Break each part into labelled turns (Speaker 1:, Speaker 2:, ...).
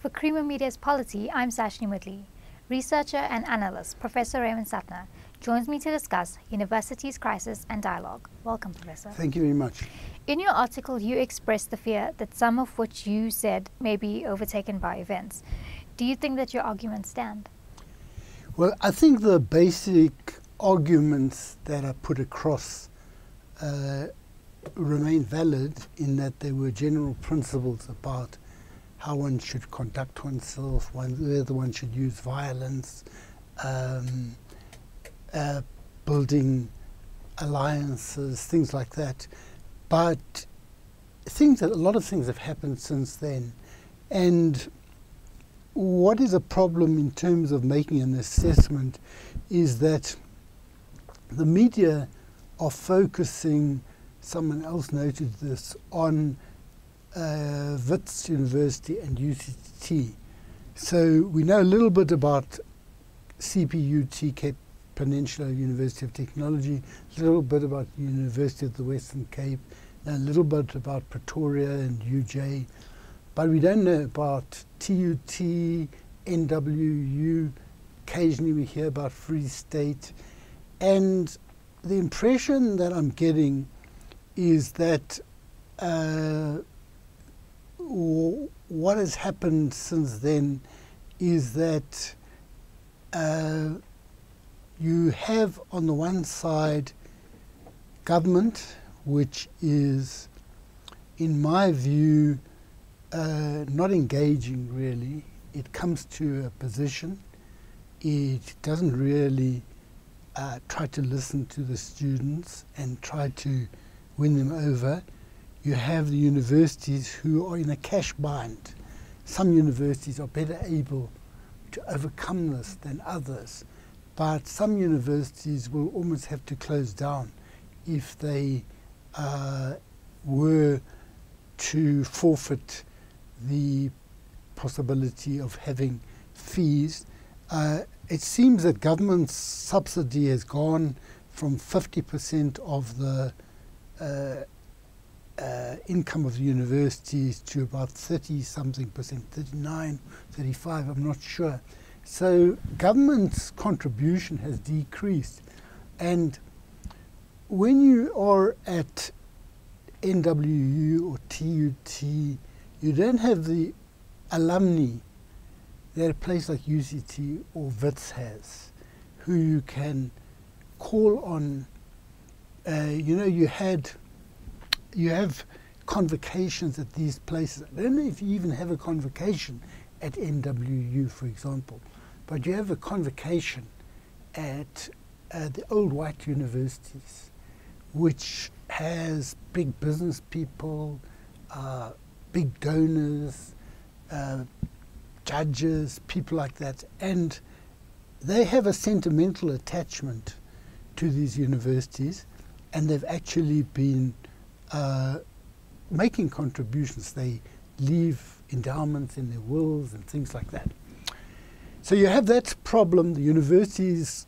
Speaker 1: For Creamer Media's Polity, I'm Sashni Mudli. Researcher and analyst Professor Raymond Sapner joins me to discuss universities' crisis and dialogue. Welcome, Professor.
Speaker 2: Thank you very much.
Speaker 1: In your article, you expressed the fear that some of which you said may be overtaken by events. Do you think that your arguments stand?
Speaker 2: Well, I think the basic arguments that are put across remain valid in that there were general principles about how one should conduct oneself, whether one should use violence, building alliances, things like that. But a lot of things have happened since then. And what is a problem in terms of making an assessment is that the media are focusing, someone else noted this, on Wits University and UCT. So we know a little bit about CPUT, Cape Peninsula University of Technology, a little bit about University of the Western Cape, and a little bit about Pretoria and UJ. But we don't know about TUT, NWU, occasionally we hear about Free State. And the impression that I'm getting is that what has happened since then is that you have on the one side government, which is, in my view, not engaging really. It comes to a position. It doesn't really try to listen to the students and try to win them over. You have the universities who are in a cash bind. Some universities are better able to overcome this than others, but some universities will almost have to close down if they were to forfeit the possibility of having fees. It seems that government subsidy has gone from 50% of the income of the universities to about 30-something percent, 39, 35, I'm not sure. So government's contribution has decreased. And when you are at NWU or TUT, you don't have the alumni that a place like UCT or WITS has, who you can call on. You have convocations at these places. I don't know if you even have a convocation at NWU, for example, but you have a convocation at the old white universities, which has big business people, big donors, judges, people like that, and they have a sentimental attachment to these universities, and they've actually been making contributions. They leave endowments in their wills and things like that. So you have that problem. The universities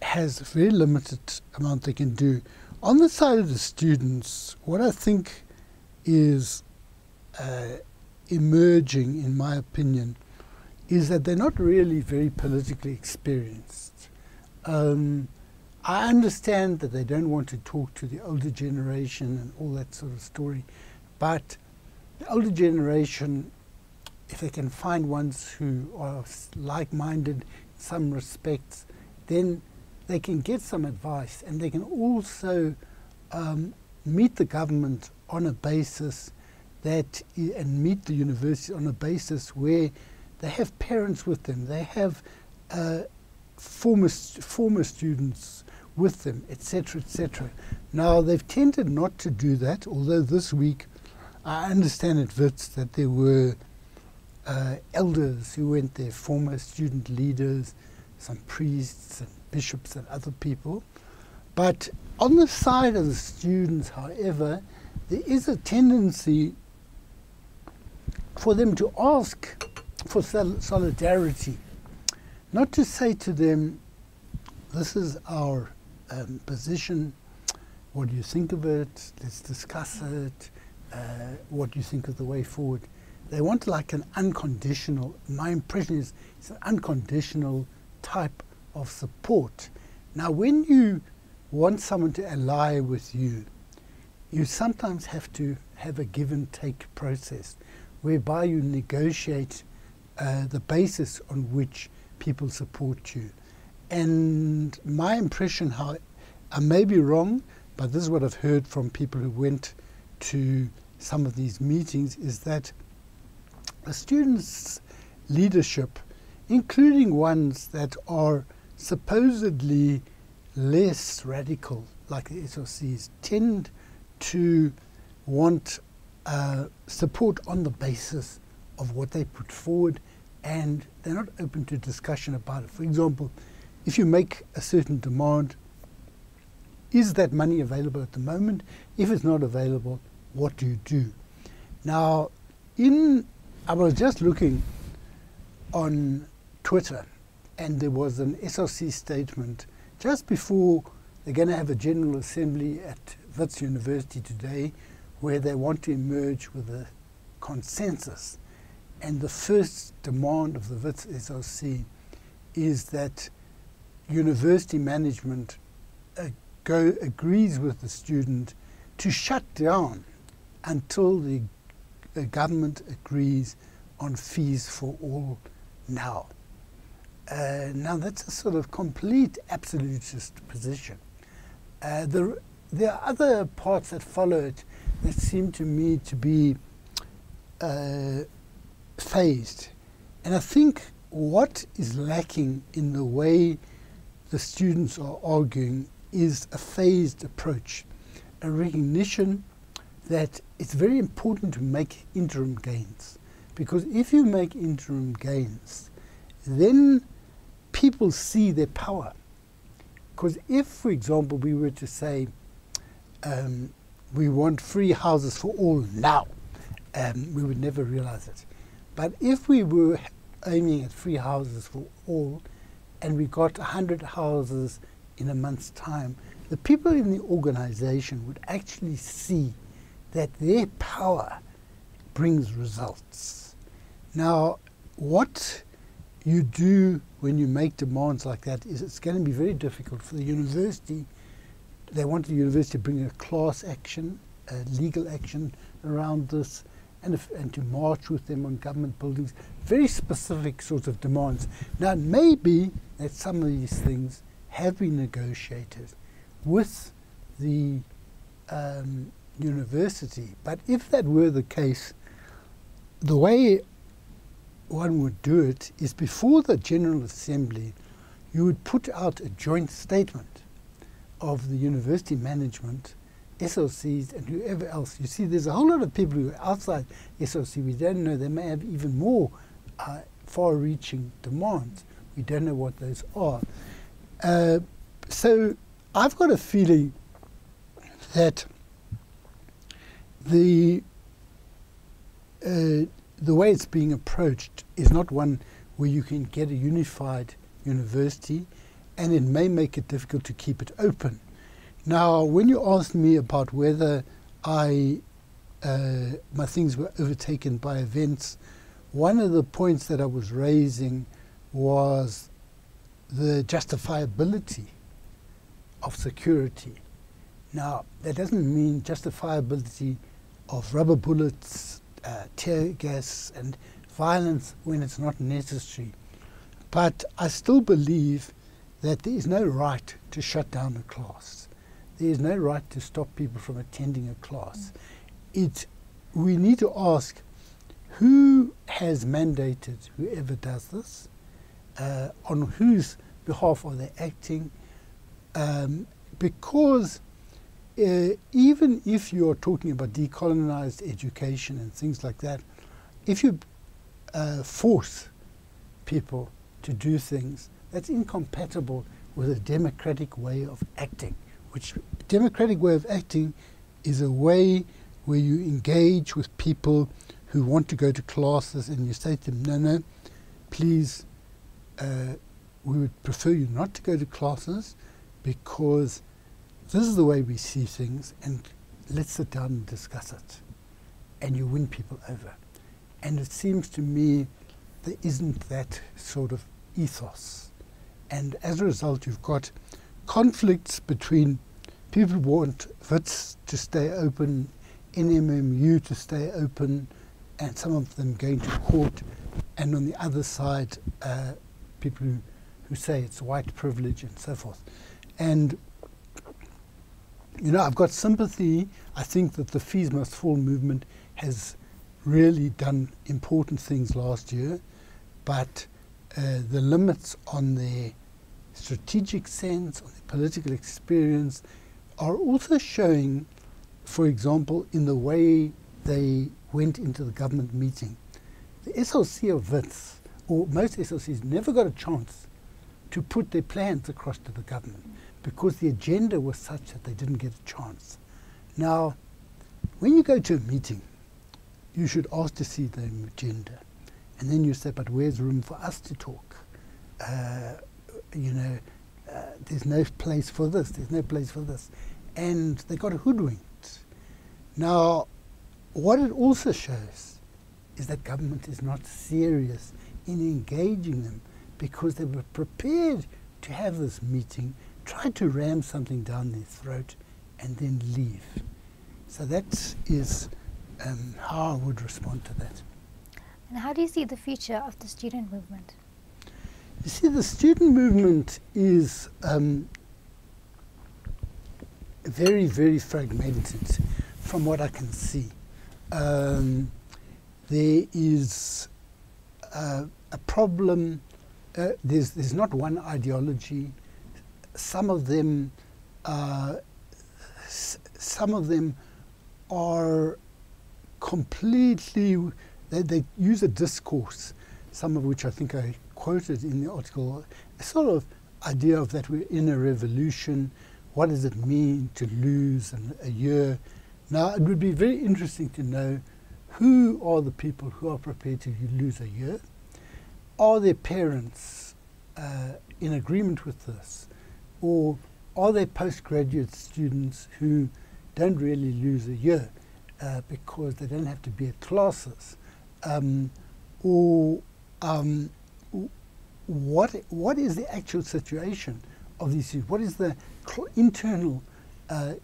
Speaker 2: has very limited amount they can do. On the side of the students, what I think is emerging, in my opinion, is that they're not really very politically experienced. I understand that they don't want to talk to the older generation and all that sort of story, but the older generation, if they can find ones who are like-minded in some respects, then they can get some advice, and they can also meet the government on a basis and meet the university on a basis where they have parents with them, they have former students with them, etc., etc. Now, they've tended not to do that, although this week I understand at WITS that there were elders who went there, former student leaders, some priests and bishops and other people. But on the side of the students, however, there is a tendency for them to ask for solidarity, not to say to them, this is our position, what do you think of it, let's discuss it, what do you think of the way forward. They want like an unconditional, my impression is it's an unconditional type of support. Now, when you want someone to ally with you, you sometimes have to have a give and take process whereby you negotiate the basis on which people support you. And my impression, how I may be wrong, but this is what I've heard from people who went to some of these meetings, is that the students' leadership, including ones that are supposedly less radical, like the SOCs, tend to want support on the basis of what they put forward, and they're not open to discussion about it. For example, if you make a certain demand, is that money available at the moment? If it's not available, what do you do? Now, I was just looking on Twitter, and there was an SOC statement just before they're going to have a General Assembly at Wits University today, where they want to emerge with a consensus. And the first demand of the Wits SOC is that university management agrees with the student to shut down until the government agrees on fees for all now. Now that's a sort of complete absolutist position. There are other parts that follow it that seem to me to be phased. And I think what is lacking in the way the students are arguing is a phased approach, a recognition that it's very important to make interim gains. Because if you make interim gains, then people see their power. Because if, for example, we were to say, we want free houses for all now, we would never realize it. But if we were aiming at free houses for all, and we got 100 houses in a month's time, the people in the organization would actually see that their power brings results. Now, what you do when you make demands like that is it's going to be very difficult for the university. They want the university to bring a class action, a legal action around this, and to march with them on government buildings, very specific sorts of demands. Now, it may be that some of these things have been negotiated with the university, but if that were the case, the way one would do it is before the General Assembly, you would put out a joint statement of the university management, SOCs, and whoever else. You see, there's a whole lot of people who are outside SOC. We don't know. They may have even more far-reaching demands. We don't know what those are. So I've got a feeling that the way it's being approached is not one where you can get a unified university, and it may make it difficult to keep it open. Now, when you asked me about whether my things were overtaken by events, one of the points that I was raising was the justifiability of security. Now, that doesn't mean justifiability of rubber bullets, tear gas and violence when it's not necessary. But I still believe that there is no right to shut down a class. There is no right to stop people from attending a class. We need to ask who has mandated whoever does this, on whose behalf are they acting, because even if you're talking about decolonized education and things like that, if you force people to do things, that's incompatible with a democratic way of acting. Which democratic way of acting is a way where you engage with people who want to go to classes, and you say to them, no, please, we would prefer you not to go to classes because this is the way we see things, and let's sit down and discuss it. And you win people over. And it seems to me there isn't that sort of ethos. And as a result, you've got conflicts between people who want WITS to stay open, NMMU to stay open, and some of them going to court, and on the other side, people who say it's white privilege and so forth. And, you know, I've got sympathy. I think that the Fees Must Fall movement has really done important things last year, but the limits on their strategic sense, on their political experience, are also showing, for example, in the way they went into the government meeting. The SLC of WITS, or most SLCs, never got a chance to put their plans across to the government because the agenda was such that they didn't get a chance. Now, when you go to a meeting, you should ask to see the agenda. And then you say, but where's room for us to talk? There's no place for this, there's no place for this. And they got hoodwinked. Now, what it also shows is that government is not serious in engaging them because they were prepared to have this meeting, try to ram something down their throat, and then leave. So that is how I would respond to that.
Speaker 1: And how do you see the future of the student movement?
Speaker 2: You see, the student movement is very, very fragmented from what I can see. There is a problem. There's not one ideology. Some of them are completely. They use a discourse, some of which I think I quoted in the article, a sort of idea of that we're in a revolution. What does it mean to lose a year? Now, it would be very interesting to know who are the people who are prepared to lose a year. Are their parents in agreement with this? Or are they postgraduate students who don't really lose a year because they don't have to be at classes? What is the actual situation of these students? What is the internal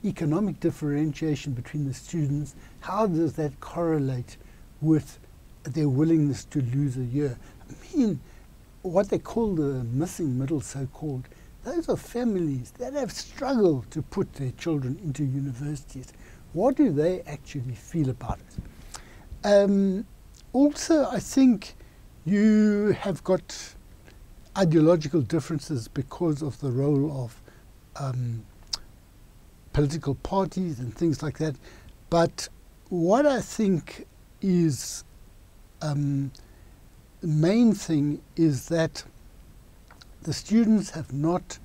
Speaker 2: economic differentiation between the students? How does that correlate with their willingness to lose a year? I mean, what they call the missing middle, so-called, those are families that have struggled to put their children into universities. What do they actually feel about it? Also, I think you have got ideological differences because of the role of political parties and things like that. But what I think is the main thing is that the students have not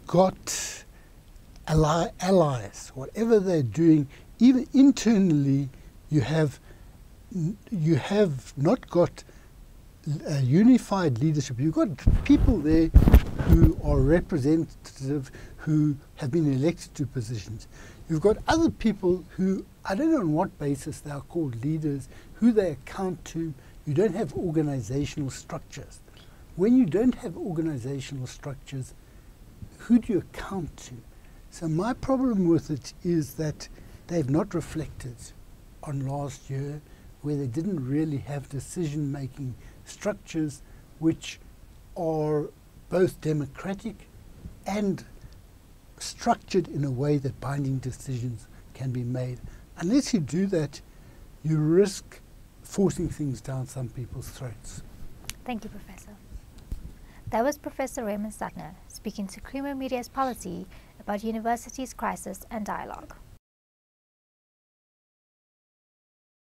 Speaker 2: got allies. Whatever they're doing, even internally, you have not got a unified leadership. You've got people there who are representative, who have been elected to positions. You've got other people who, I don't know on what basis they are called leaders, who they account to. You don't have organizational structures. When you don't have organizational structures, who do you account to? So my problem with it is that they've not reflected on last year, where they didn't really have decision-making structures which are both democratic and structured in a way that binding decisions can be made. Unless you do that, you risk forcing things down some people's throats.
Speaker 1: Thank you, Professor. That was Professor Raymond Suttner speaking to Creamer Media's Polity about universities' crisis and dialogue.